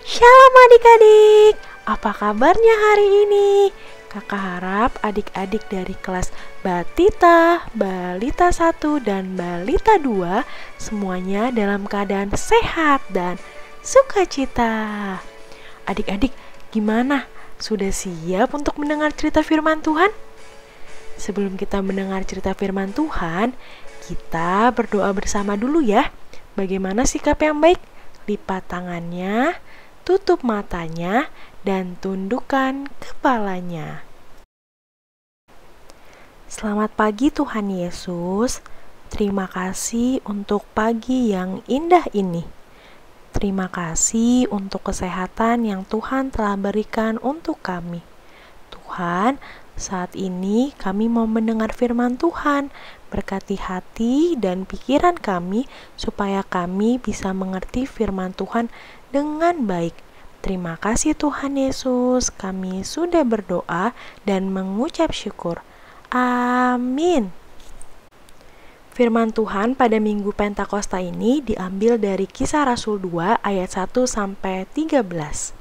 Shalom adik-adik, apa kabarnya hari ini? Kakak harap adik-adik dari kelas Batita, Balita 1 dan Balita 2 semuanya dalam keadaan sehat dan sukacita. Adik-adik, gimana? Sudah siap untuk mendengar cerita firman Tuhan? Sebelum kita mendengar cerita firman Tuhan, kita berdoa bersama dulu ya. Bagaimana sikap yang baik? Lipat tangannya, tutup matanya, dan tundukkan kepalanya. Selamat pagi Tuhan Yesus. Terima kasih untuk pagi yang indah ini. Terima kasih untuk kesehatan yang Tuhan telah berikan untuk kami. Tuhan, saat ini kami mau mendengar firman Tuhan. Berkati hati dan pikiran kami supaya kami bisa mengerti firman Tuhan dengan baik. Terima kasih Tuhan Yesus, kami sudah berdoa dan mengucap syukur. Amin. Firman Tuhan pada Minggu Pentakosta ini diambil dari Kisah Rasul 2 ayat 1 sampai 13.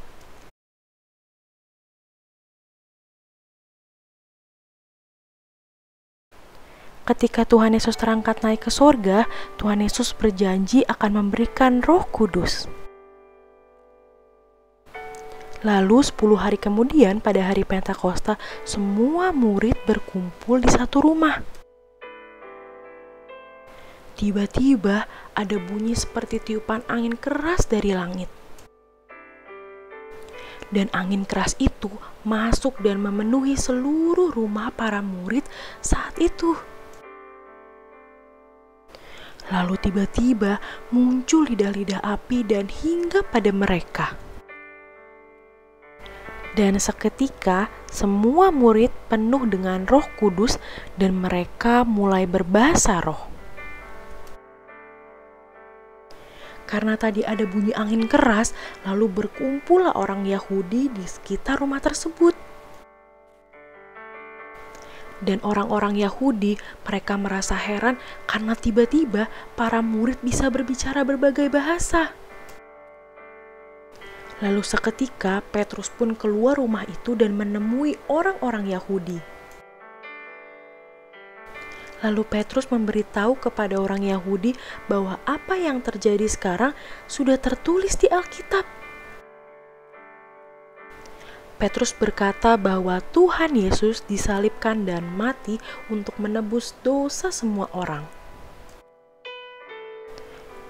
Ketika Tuhan Yesus terangkat naik ke sorga, Tuhan Yesus berjanji akan memberikan Roh Kudus. Lalu 10 hari kemudian pada hari Pentakosta, semua murid berkumpul di satu rumah. Tiba-tiba ada bunyi seperti tiupan angin keras dari langit. Dan angin keras itu masuk dan memenuhi seluruh rumah para murid saat itu. Lalu tiba-tiba muncul lidah-lidah api dan hinggap pada mereka. Dan seketika semua murid penuh dengan Roh Kudus dan mereka mulai berbahasa roh. Karena tadi ada bunyi angin keras, lalu berkumpullah orang Yahudi di sekitar rumah tersebut. Dan orang-orang Yahudi, mereka merasa heran karena tiba-tiba para murid bisa berbicara berbagai bahasa. Lalu seketika Petrus pun keluar rumah itu dan menemui orang-orang Yahudi. Lalu Petrus memberitahu kepada orang Yahudi bahwa apa yang terjadi sekarang sudah tertulis di Alkitab. Petrus berkata bahwa Tuhan Yesus disalibkan dan mati untuk menebus dosa semua orang.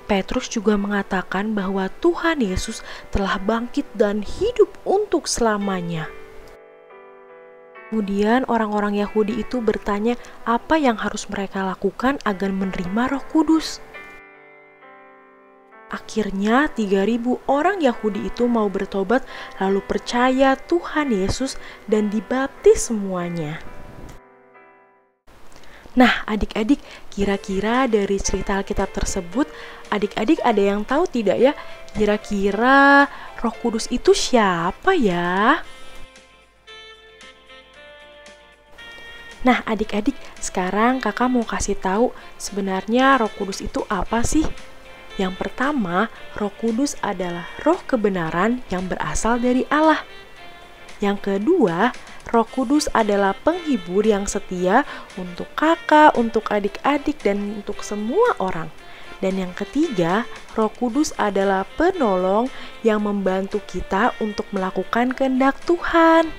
Petrus juga mengatakan bahwa Tuhan Yesus telah bangkit dan hidup untuk selamanya. Kemudian orang-orang Yahudi itu bertanya apa yang harus mereka lakukan agar menerima Roh Kudus. Akhirnya 3.000 orang Yahudi itu mau bertobat lalu percaya Tuhan Yesus dan dibaptis semuanya. Nah adik-adik, kira-kira dari cerita Alkitab tersebut adik-adik ada yang tahu tidak ya? Kira-kira Roh Kudus itu siapa ya? Nah adik-adik, sekarang kakak mau kasih tahu sebenarnya Roh Kudus itu apa sih? Yang pertama, Roh Kudus adalah roh kebenaran yang berasal dari Allah. Yang kedua, Roh Kudus adalah penghibur yang setia untuk kakak, untuk adik-adik, dan untuk semua orang. Dan yang ketiga, Roh Kudus adalah penolong yang membantu kita untuk melakukan kehendak Tuhan.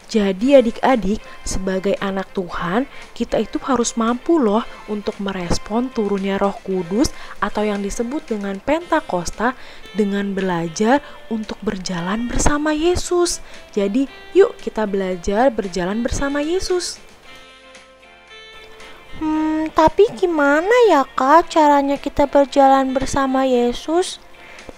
Jadi adik-adik, sebagai anak Tuhan, kita itu harus mampu loh untuk merespon turunnya Roh Kudus atau yang disebut dengan Pentakosta dengan belajar untuk berjalan bersama Yesus. Jadi, yuk kita belajar berjalan bersama Yesus. Tapi gimana ya Kak caranya kita berjalan bersama Yesus?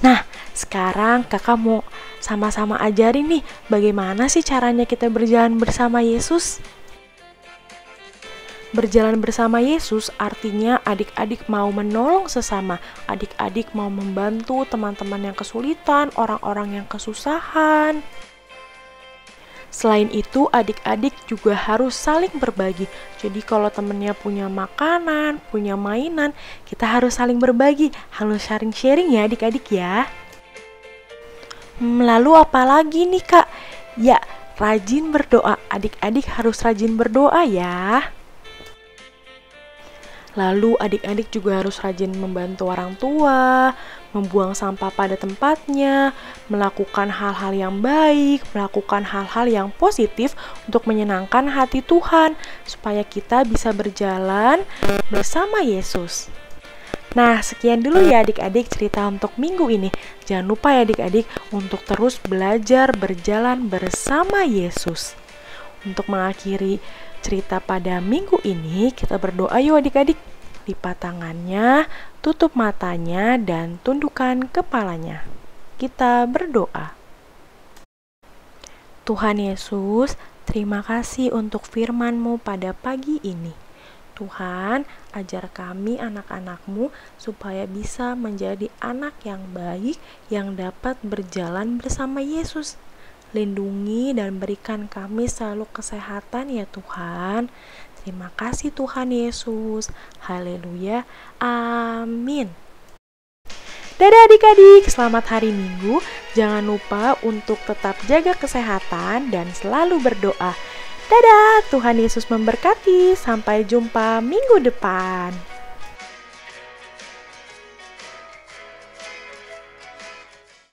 Nah, sekarang kakak mau sama-sama ajarin nih bagaimana sih caranya kita berjalan bersama Yesus. Berjalan bersama Yesus artinya adik-adik mau menolong sesama, adik-adik mau membantu teman-teman yang kesulitan, orang-orang yang kesusahan. Selain itu, adik-adik juga harus saling berbagi. Jadi kalau temennya punya makanan, punya mainan, kita harus saling berbagi. Harus sharing-sharing ya adik-adik ya. Lalu apa lagi nih Kak? Ya, rajin berdoa. Adik-adik harus rajin berdoa ya. Lalu adik-adik juga harus rajin membantu orang tua, membuang sampah pada tempatnya, melakukan hal-hal yang baik, melakukan hal-hal yang positif untuk menyenangkan hati Tuhan, supaya kita bisa berjalan bersama Yesus. Nah, sekian dulu ya adik-adik cerita untuk minggu ini. Jangan lupa ya adik-adik untuk terus belajar berjalan bersama Yesus. Untuk mengakhiri cerita pada minggu ini, kita berdoa yuk adik-adik. Lipat tangannya, tutup matanya, dan tundukkan kepalanya. Kita berdoa. Tuhan Yesus, terima kasih untuk firman-Mu pada pagi ini. Tuhan, ajar kami anak-anak-Mu supaya bisa menjadi anak yang baik yang dapat berjalan bersama Yesus. Lindungi dan berikan kami selalu kesehatan ya Tuhan. Terima kasih Tuhan Yesus. Haleluya. Amin. Dadah adik-adik, selamat hari Minggu. Jangan lupa untuk tetap jaga kesehatan dan selalu berdoa. Dadah, Tuhan Yesus memberkati. Sampai jumpa minggu depan.